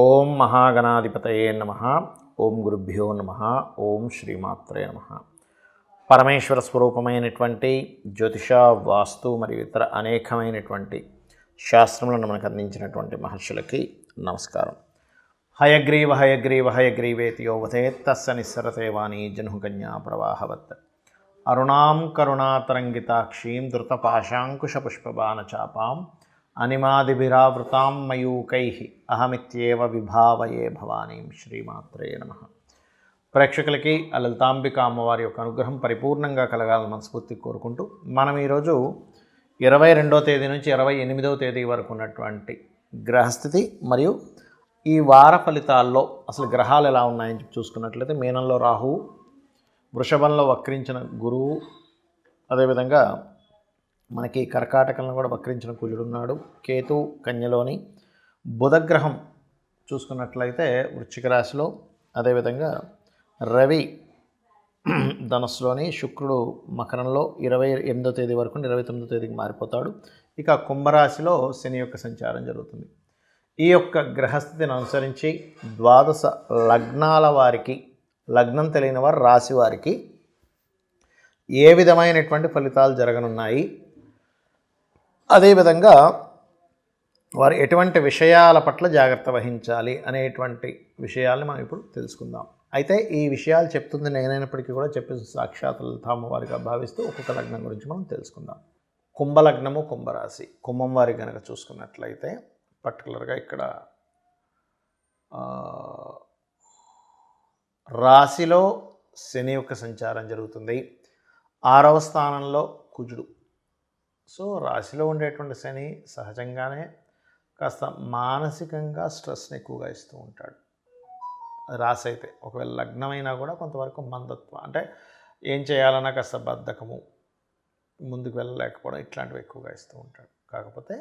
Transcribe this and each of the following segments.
ఓం మహాగణాధిపతయే నమః. ఓం గురుభ్యో నమః. ఓం శ్రీమాత్రే నమః. పరమేశ్వర స్వరూపమైనటువంటి జ్యోతిష, వాస్తు మరియు ఇతర అనేకమైనటువంటి శాస్త్రములను మనకు అందించినటువంటి మహర్షులకి నమస్కారం. హయగ్రీవ హయగ్రీవ హయగ్రీవేతి యో వదేత్ తస్య నిస్సరతే వాణి జహ్నుకన్యా ప్రవాహవత్. అరుణాం కరుణాతరంగితాక్షీం ధృతపాశాంకుశపుష్పబాణచాపాం అనిమాదిభిరావృతాం మయూకైః అహమిత్యేవ విభావయే భవానీం. శ్రీమాత్రే నమః. ప్రేక్షకులకి ఆ లలితాంబిక అమ్మవారి యొక్క అనుగ్రహం పరిపూర్ణంగా కలగాలని మనస్ఫూర్తి కోరుకుంటూ మనం ఈరోజు 22వ తేదీ నుంచి 28వ తేదీ వరకు ఉన్నటువంటి గ్రహస్థితి మరియు ఈ వార ఫలితాల్లో అసలు గ్రహాలు ఎలా ఉన్నాయని చూసుకున్నట్లయితే మీనంలో రాహువు, వృషభంలో వక్రించిన గురువు, అదేవిధంగా మనకి కర్కాటకంలో కూడా వక్రించిన కుజుడున్నాడు. కేతు కన్యలోని, బుధగ్రహం చూసుకున్నట్లయితే వృశ్చిక రాశిలో, అదేవిధంగా రవి ధనస్సులోని, శుక్రుడు మకరంలో 28వ తేదీ వరకు 29వ తేదీకి మారిపోతాడు. ఇక కుంభరాశిలో శని యొక్క సంచారం జరుగుతుంది. ఈ యొక్క గ్రహస్థితిని అనుసరించి ద్వాదశ లగ్నాల వారికి, లగ్నం తెలియని వారు రాశి వారికి ఏ విధమైనటువంటి ఫలితాలు జరగనున్నాయి, అదేవిధంగా వారు ఎటువంటి విషయాల పట్ల జాగ్రత్త వహించాలి అనేటువంటి విషయాల్ని మనం ఇప్పుడు తెలుసుకుందాం. అయితే ఈ విషయాలు చెప్తుంది నేనైనప్పటికీ కూడా చెప్పే సాక్షాత్ లలితామ్మవారిగా భావిస్తూ ఒక్కొక్క లగ్నం గురించి మనం తెలుసుకుందాం. కుంభలగ్నము, కుంభరాశి. కుంభం వారి కనుక చూసుకున్నట్లయితే పర్టికులర్గా ఇక్కడ రాశిలో శని యొక్క సంచారం జరుగుతుంది. 6వ స్థానంలో కుజుడు. సో రాశిలో ఉండేటువంటి శని సహజంగానే కాస్త మానసికంగా స్ట్రెస్ని ఎక్కువగా ఇస్తూ ఉంటాడు. రాశి అయితే ఒకవేళ లగ్నమైనా కూడా కొంతవరకు మందత్వం, అంటే ఏం చేయాలన్నా కాస్త బద్ధకము, ముందుకు వెళ్ళలేకపోవడం, ఇట్లాంటివి ఎక్కువగా ఇస్తూ ఉంటాడు. కాకపోతే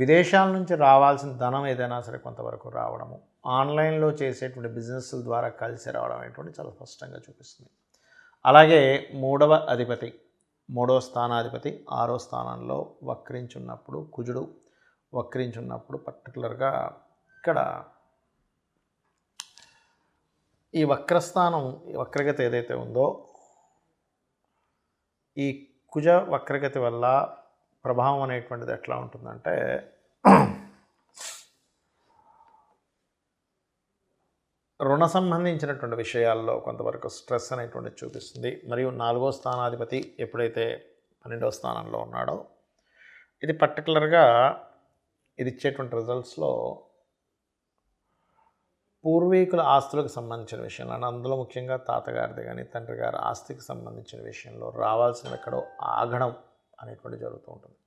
విదేశాల నుంచి రావాల్సిన ధనం ఏదైనా సరే కొంతవరకు రావడము, ఆన్లైన్లో చేసేటువంటి బిజినెస్ల ద్వారా కలిసి రావడం అనేటువంటి చాలా స్పష్టంగా చూపిస్తుంది. అలాగే మూడవ స్థానాధిపతి 6వ స్థానంలో వక్రించున్నప్పుడు, కుజుడు వక్రించున్నప్పుడు పర్టికులర్గా ఇక్కడ ఈ వక్రస్థానం, వక్రగతి ఏదైతే ఉందో, ఈ కుజ వక్రగతి వల్ల ప్రభావం అనేటువంటిది ఎట్లా ఉంటుందంటే రుణ సంబంధించినటువంటి విషయాల్లో కొంతవరకు స్ట్రెస్ అనేటువంటిది చూపిస్తుంది. మరియు 4వ స్థానాధిపతి ఎప్పుడైతే 12వ స్థానంలో ఉన్నాడో, ఇది పర్టికులర్గా ఇది ఇచ్చేటువంటి రిజల్ట్స్లో పూర్వీకుల ఆస్తులకు సంబంధించిన విషయంలో, అందులో ముఖ్యంగా తాతగారిది కానీ తండ్రి గారి ఆస్తికి సంబంధించిన విషయంలో రావాల్సిన ఎక్కడో ఆగడం అనేటువంటి జరుగుతూ ఉంటుంది.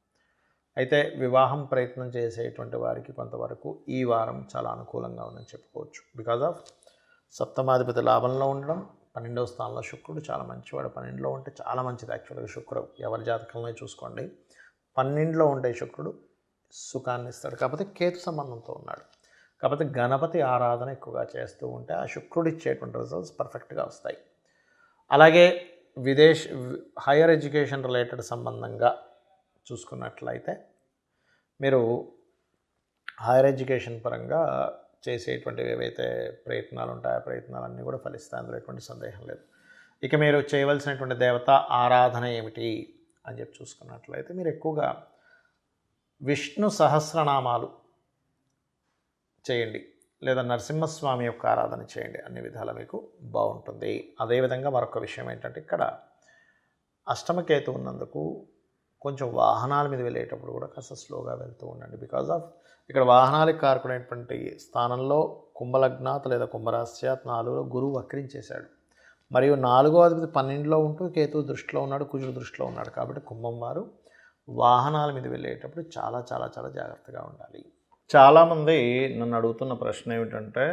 అయితే వివాహం ప్రయత్నం చేసేటువంటి వారికి కొంతవరకు ఈ వారం చాలా అనుకూలంగా ఉందని చెప్పుకోవచ్చు. బికాజ్ ఆఫ్ సప్తమాధిపతి లాభంలో ఉండడం, 12వ స్థానంలో శుక్రుడు చాలా మంచివాడు. 12లో ఉంటే చాలా మంచిది. యాక్చువల్గా శుక్రుడు ఎవరి జాతకంలో చూసుకోండి, 12లో ఉంటే శుక్రుడు సుఖాన్ని ఇస్తాడు. కాకపోతే కేతు సంబంధంతో ఉన్నాడు. కాకపోతే గణపతి ఆరాధన ఎక్కువగా చేస్తూ ఉంటే ఆ శుక్రుడు ఇచ్చేటువంటి రిజల్ట్స్ పర్ఫెక్ట్గా వస్తాయి. అలాగే హైయర్ ఎడ్యుకేషన్ రిలేటెడ్ సంబంధంగా చూసుకున్నట్లయితే మీరు హైయర్ ఎడ్యుకేషన్ పరంగా చేసేటువంటివి ఏవైతే ప్రయత్నాలు ఉంటాయో ఆ ప్రయత్నాలన్నీ కూడా ఫలిస్తాయి, అందులో ఎటువంటి సందేహం లేదు. ఇక మీరు చేయవలసినటువంటి దేవత ఆరాధన ఏమిటి అని చెప్పి చూసుకున్నట్లయితే మీరు ఎక్కువగా విష్ణు సహస్రనామాలు చేయండి, లేదా నరసింహస్వామి యొక్క ఆరాధన చేయండి. అన్ని విధాలా మీకు బాగుంటుంది. అదేవిధంగా మరొక విషయం ఏంటంటే ఇక్కడ అష్టమకేతు ఉన్నందుకు కొంచెం వాహనాల మీద వెళ్ళేటప్పుడు కూడా కాస్త స్లోగా వెళ్తూ ఉండండి. బికాజ్ ఆఫ్ ఇక్కడ వాహనాలకు కారకుడైనటువంటి స్థానంలో కుంభలగ్నాత్ లేదా కుంభరాశ్యాత్ 4లో గురువు వక్రించేశాడు. మరియు 4వ అధిపతి 12లో ఉంటూ కేతు దృష్టిలో ఉన్నాడు, కుజుడు దృష్టిలో ఉన్నాడు. కాబట్టి కుంభం వారు వాహనాల మీద వెళ్ళేటప్పుడు చాలా చాలా చాలా జాగ్రత్తగా ఉండాలి. చాలామంది నన్ను అడుగుతున్న ప్రశ్న ఏమిటంటే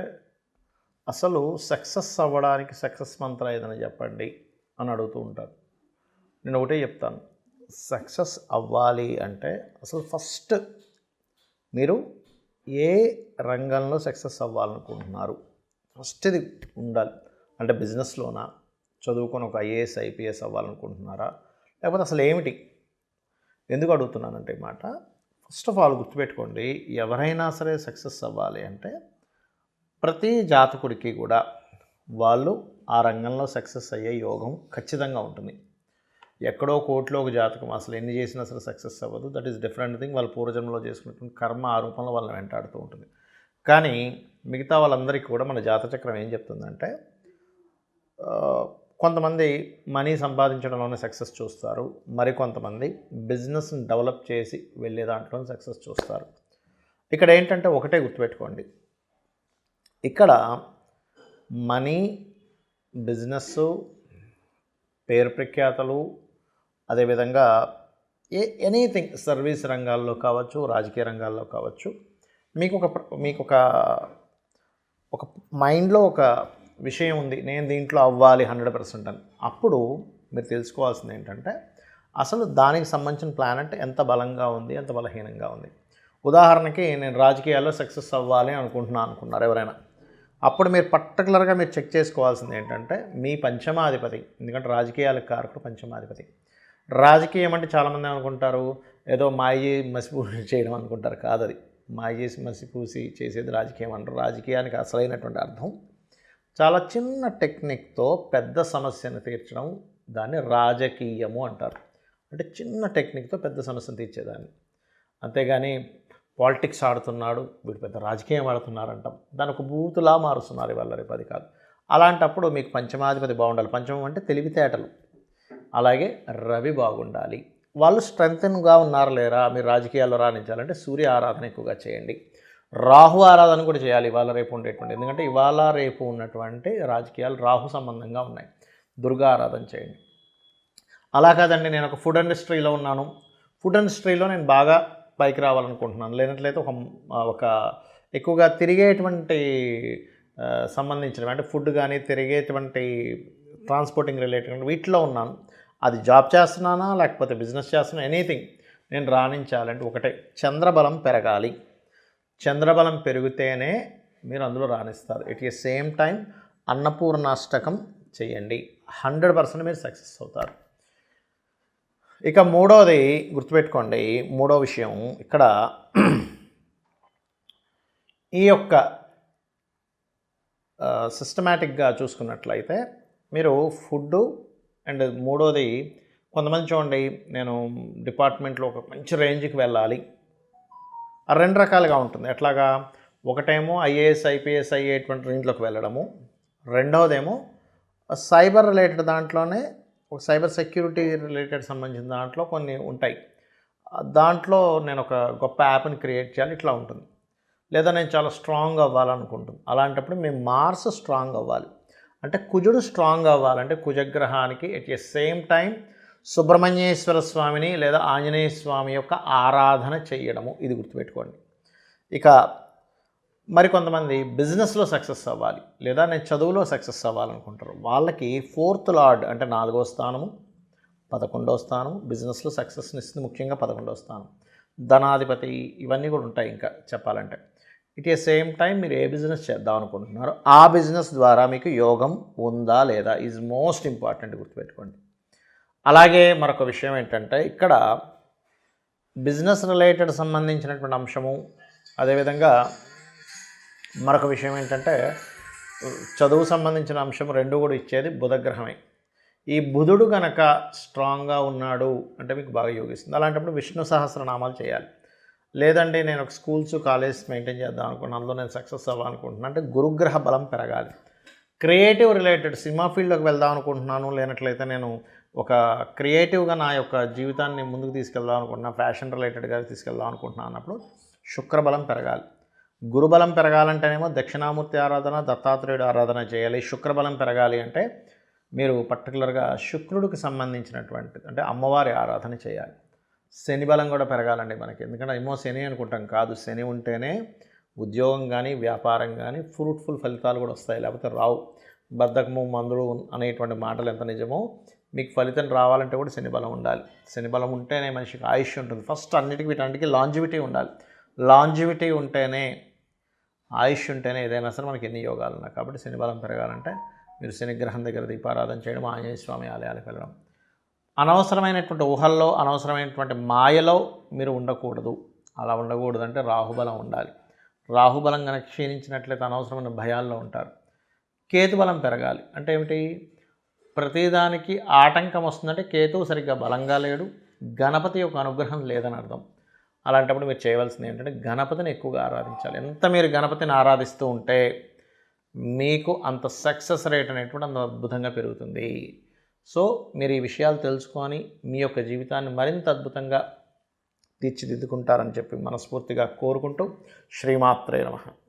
అసలు సక్సెస్ అవ్వడానికి సక్సెస్ మంత్రం ఏదైనా చెప్పండి అని అడుగుతూ ఉంటారు. నేను ఒకటే చెప్తాను, సక్సెస్ అవ్వాలి అంటే అసలు ఫస్ట్ మీరు ఏ రంగంలో సక్సెస్ అవ్వాలనుకుంటున్నారు ఫస్ట్ ఇది ఉండాలి. అంటే బిజినెస్లోనా, చదువుకొని ఒక ఐఏఎస్ ఐపీఎస్ అవ్వాలనుకుంటున్నారా, లేకపోతే అసలు ఏమిటి? ఎందుకు అడుగుతున్నానంటే మాట, ఫస్ట్ ఆఫ్ ఆల్ గుర్తుపెట్టుకోండి, ఎవరైనా సరే సక్సెస్ అవ్వాలి అంటే ప్రతి జాతకుడికి కూడా వాళ్ళు ఆ రంగంలో సక్సెస్ అయ్యే యోగం ఖచ్చితంగా ఉంటుంది. ఎక్కడో కోట్లో ఒక జాతకం అసలు ఎన్ని చేసినా సరే సక్సెస్ అవ్వదు. That is different thing. వాళ్ళ పూర్వజన్మలో చేసుకున్నటువంటి కర్మ ఆ రూపంలో వాళ్ళని వెంటాడుతూ ఉంటుంది. కానీ మిగతా వాళ్ళందరికీ కూడా మన జాతచక్రం ఏం చెప్తుందంటే, కొంతమంది మనీ సంపాదించడంలోనే సక్సెస్ చూస్తారు, మరికొంతమంది బిజినెస్ని డెవలప్ చేసి వెళ్ళే దాంట్లోనే సక్సెస్ చూస్తారు. ఇక్కడ ఏంటంటే ఒకటే గుర్తుపెట్టుకోండి, ఇక్కడ మనీ, బిజినెస్సు, పేరు ప్రఖ్యాతలు, అదేవిధంగా ఎనీథింగ్ సర్వీస్ రంగాల్లో కావచ్చు, రాజకీయ రంగాల్లో కావచ్చు, మీకు ఒక మైండ్లో ఒక విషయం ఉంది, నేను దీంట్లో అవ్వాలి 100% అని. అప్పుడు మీరు తెలుసుకోవాల్సింది ఏంటంటే, అసలు దానికి సంబంధించిన ప్లాన్ అంటే ఎంత బలంగా ఉంది, ఎంత బలహీనంగా ఉంది. ఉదాహరణకి నేను రాజకీయాల్లో సక్సెస్ అవ్వాలి అనుకున్నారు ఎవరైనా. అప్పుడు మీరు పర్టికులర్గా మీరు చెక్ చేసుకోవాల్సింది ఏంటంటే, మీ పంచమాధిపతి, ఎందుకంటే రాజకీయాలకు కారకుడు పంచమాధిపతి. రాజకీయం అంటే చాలామంది అనుకుంటారు ఏదో మాయ మసిపూసి చేయడం అనుకుంటారు. కాదు, అది మాయ చేసి మసిపూసి చేసేది రాజకీయం అంటారు. రాజకీయానికి అసలైనటువంటి అర్థం చాలా చిన్న టెక్నిక్తో పెద్ద సమస్యను తీర్చడం, దాన్ని రాజకీయము అంటారు. అంటే చిన్న టెక్నిక్తో పెద్ద సమస్యను తీర్చేదాన్ని. అంతేగాని పాలిటిక్స్ ఆడుతున్నాడు, వీడు పెద్ద రాజకీయం ఆడుతున్నారంటాం, దాని ఒక బూతులా మారుస్తున్నారు ఇవాళ రేపు. అది కాదు. అలాంటప్పుడు మీకు పంచమాధిపతి బాగుండాలి. పంచమం అంటే తెలివితేటలు. అలాగే రవి బాగుండాలి. వాళ్ళు స్ట్రెంగ్త్గా ఉన్నారా లేరా, మీరు రాజకీయాల్లో రాణించాలంటే సూర్య ఆరాధన ఎక్కువగా చేయండి. రాహు ఆరాధన కూడా చేయాలి ఇవాళ రేపు ఉండేటువంటి, ఎందుకంటే ఇవాళ రేపు ఉన్నటువంటి రాజకీయాలు రాహు సంబంధంగా ఉన్నాయి. దుర్గా ఆరాధన చేయండి. అలా కాదండి, నేను ఒక ఫుడ్ ఇండస్ట్రీలో ఉన్నాను, ఫుడ్ ఇండస్ట్రీలో నేను బాగా పైకి రావాలనుకుంటున్నాను, లేనట్లయితే ఒక ఎక్కువగా తిరిగేటువంటి సంబంధించినవి అంటే ఫుడ్ కానీ తిరిగేటువంటి ట్రాన్స్పోర్టింగ్ రిలేటెడ్ వీటిలో ఉన్నాను, అది జాబ్ చేస్తున్నానా లేకపోతే బిజినెస్ చేస్తున్నా, ఎనీథింగ్ నేను రాణించాలంటే ఒకటే, చంద్రబలం పెరగాలి. చంద్రబలం పెరిగితేనే మీరు అందులో రాణిస్తారు. At the same time Annapurna Ashtakam చేయండి, 100% మీరు సక్సెస్ అవుతారు. ఇక మూడవది గుర్తుపెట్టుకోండి, మూడో విషయం ఇక్కడ ఈ యొక్క సిస్టమేటిక్గా చూసుకున్నట్లయితే మీరు ఫుడ్డు అండ్ మూడోది, కొంతమంది చూడండి నేను డిపార్ట్మెంట్లో ఒక మంచి రేంజ్కి వెళ్ళాలి, రెండు రకాలుగా ఉంటుంది. ఎట్లాగా, ఒకటేమో ఐఏఎస్ ఐపీఎస్ అయ్యేటువంటి రేంజ్లోకి వెళ్ళడము, రెండవదేమో సైబర్ రిలేటెడ్ దాంట్లోనే ఒక సైబర్ సెక్యూరిటీ రిలేటెడ్ సంబంధించిన దాంట్లో కొన్ని ఉంటాయి, దాంట్లో నేను ఒక గొప్ప యాప్ని క్రియేట్ చేయాలి, ఇట్లా ఉంటుంది. లేదా నేను చాలా స్ట్రాంగ్ అవ్వాలనుకుంటుంది. అలాంటప్పుడు మేము మార్స్ స్ట్రాంగ్ అవ్వాలి అంటే కుజుడు స్ట్రాంగ్ అవ్వాలంటే కుజగ్రహానికి at the same time Subrahmanyeshwara స్వామిని లేదా ఆంజనేయ స్వామి యొక్క ఆరాధన చేయడము, ఇది గుర్తుపెట్టుకోండి. ఇక మరికొంతమంది బిజినెస్లో సక్సెస్ అవ్వాలి లేదా నేను చదువులో సక్సెస్ అవ్వాలనుకుంటారు. వాళ్ళకి 4th లార్డ్ అంటే 4వ స్థానము, 11వ స్థానం బిజినెస్లో సక్సెస్ని ఇస్తుంది, ముఖ్యంగా 11వ స్థానం ధనాధిపతి, ఇవన్నీ కూడా ఉంటాయి. ఇంకా చెప్పాలంటే ఇట్ ఏ సేమ్ టైం మీరు ఏ బిజినెస్ చేద్దాం అనుకుంటున్నారో ఆ బిజినెస్ ద్వారా మీకు యోగం ఉందా లేదా ఈజ్ మోస్ట్ ఇంపార్టెంట్, గుర్తుపెట్టుకోండి. అలాగే మరొక విషయం ఏంటంటే, ఇక్కడ బిజినెస్ రిలేటెడ్ సంబంధించినటువంటి అంశము, అదేవిధంగా మరొక విషయం ఏంటంటే చదువు సంబంధించిన అంశం రెండు కూడా ఇచ్చేది బుధగ్రహమే. ఈ బుధుడు కనుక స్ట్రాంగ్గా ఉన్నాడు అంటే మీకు బాగా యోగిస్తుంది. అలాంటప్పుడు విష్ణు సహస్రనామాలు చేయాలి. లేదండి నేను ఒక స్కూల్స్ కాలేజెస్ మెయింటైన్ చేద్దాం అనుకున్నాను, అందులో నేను సక్సెస్ అవ్వాలనుకుంటున్నాను అంటే గురుగ్రహ బలం పెరగాలి. క్రియేటివ్ రిలేటెడ్ సినిమా ఫీల్డ్లోకి వెళ్దాం అనుకుంటున్నాను, లేనట్లయితే నేను ఒక క్రియేటివ్గా నా యొక్క జీవితాన్ని ముందుకు తీసుకెళ్దాం అనుకుంటున్నాను, ఫ్యాషన్ రిలేటెడ్గా తీసుకెళ్దాం అనుకుంటున్నాను అన్నప్పుడు శుక్రబలం పెరగాలి. గురుబలం పెరగాలంటేనేమో దక్షిణామూర్తి ఆరాధన, దత్తాత్రేయుడు ఆరాధన చేయాలి. శుక్రబలం పెరగాలి అంటే మీరు పర్టికులర్గా శుక్రుడికి సంబంధించినటువంటి అంటే అమ్మవారి ఆరాధన చేయాలి. శని బలం కూడా పెరగాలండి మనకి, ఎందుకంటే ఏమో శని అనుకుంటాం, కాదు, శని ఉంటేనే ఉద్యోగం కానీ వ్యాపారం కానీ ఫ్రూట్ఫుల్ ఫలితాలు కూడా వస్తాయి, లేకపోతే రావు. బద్ధకము మందులు అనేటువంటి మాటలు ఎంత నిజమో మీకు ఫలితం రావాలంటే కూడా శని బలం ఉండాలి. శని బలం ఉంటేనే మనిషికి ఆయుష్ ఉంటుంది. ఫస్ట్ అన్నిటికీ వీటన్నిటికీ లాంజివిటీ ఉండాలి. లాంజివిటీ ఉంటేనే, ఆయుష్ ఉంటేనే ఏదైనా సరే మనకి ఎన్ని యోగాలు ఉన్నాయి. కాబట్టి శని బలం పెరగాలంటే మీరు శనిగ్రహం దగ్గర దీపారాధన చేయడం, ఆంజనేయ స్వామి ఆలయాలకు వెళ్ళడం. అనవసరమైనటువంటి ఊహల్లో, అనవసరమైనటువంటి మాయలో మీరు ఉండకూడదు. అలా ఉండకూడదంటే రాహుబలం ఉండాలి. రాహుబలం కనుక క్షీణించినట్లయితే అనవసరమైన భయాల్లో ఉంటారు. కేతుబలం పెరగాలి అంటే ఏమిటి? ప్రతిదానికి ఆటంకం వస్తుందంటే కేతువు సరిగ్గా బలంగా లేడు, గణపతి యొక్క అనుగ్రహం లేదని అర్థం. అలాంటప్పుడు మీరు చేయవలసింది ఏంటంటే గణపతిని ఎక్కువగా ఆరాధించాలి. ఎంత మీరు గణపతిని ఆరాధిస్తూ ఉంటే మీకు అంత సక్సెస్ రేట్ అనేటువంటి అంత అద్భుతంగా పెరుగుతుంది. సో మీరు ఈ విషయాలు తెలుసుకొని మీ యొక్క జీవితాన్ని మరింత అద్భుతంగా తీర్చిదిద్దుకుంటారని చెప్పి మనస్ఫూర్తిగా కోరుకుంటూ శ్రీమాత్రే నమః.